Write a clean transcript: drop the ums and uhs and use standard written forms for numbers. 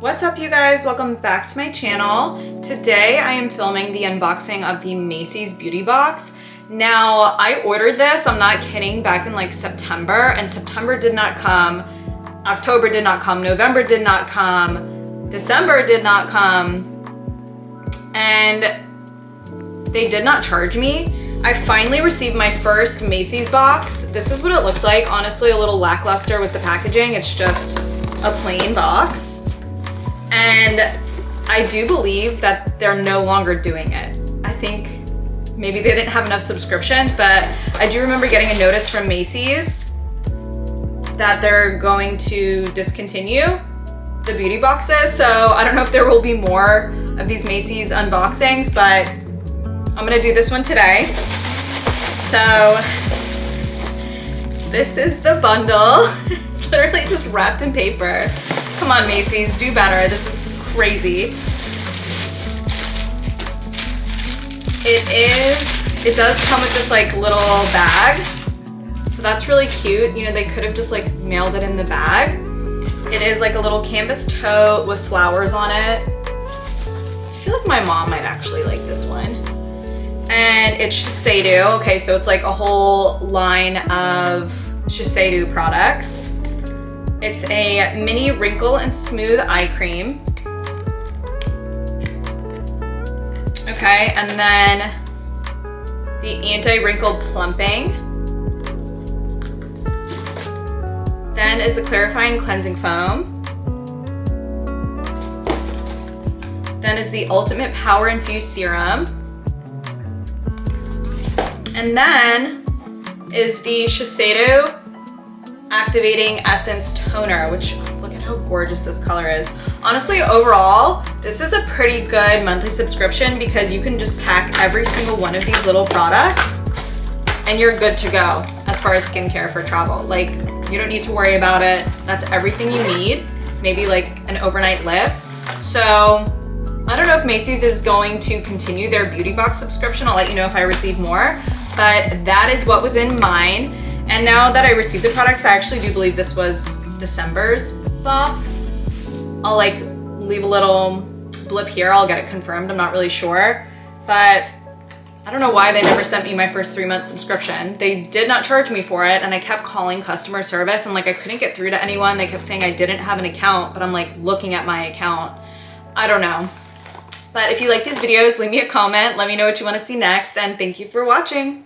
What's up, you guys? Welcome back to my channel. Today I am filming the unboxing of the Macy's Beauty Box. Now, I ordered this, I'm not kidding, back in like September, and September did not come, October did not come, November did not come, December did not come, and they did not charge me. I finally received my first Macy's box. This is what it looks like. Honestly, a little lackluster with the packaging. It's just a plain box. And I do believe that they're no longer doing it. I think maybe they didn't have enough subscriptions, but I do remember getting a notice from Macy's that they're going to discontinue the beauty boxes. So I don't know if there will be more of these Macy's unboxings, but I'm gonna do this one today. So this is the bundle. It's literally just wrapped in paper. Come on, Macy's, do better. This is crazy. It does come with this like little bag. So that's really cute. You know, they could have just like mailed it in the bag. It is like a little canvas tote with flowers on it. I feel like my mom might actually like this one. And it's Shiseido. Okay, so it's like a whole line of Shiseido products. It's a mini wrinkle and smooth eye cream. Okay, and then the anti-wrinkle plumping. Then is the clarifying cleansing foam. Then is the ultimate power infused serum. And then is the Shiseido Activating Essence Toner, which look at how gorgeous this color is. Honestly, overall, this is a pretty good monthly subscription because you can just pack every single one of these little products and you're good to go as far as skincare for travel. Like, you don't need to worry about it. That's everything you need. Maybe like an overnight lip. So I don't know if Macy's is going to continue their beauty box subscription. I'll let you know if I receive more, but that is what was in mine. And now that I received the products, I actually do believe this was December's box. I'll like leave a little blip here. I'll get it confirmed. I'm not really sure, but I don't know why they never sent me my first 3-month subscription. They did not charge me for it, and I kept calling customer service and like I couldn't get through to anyone. They kept saying I didn't have an account, but I'm like looking at my account. I don't know. But if you like these videos, leave me a comment. Let me know what you want to see next, and thank you for watching.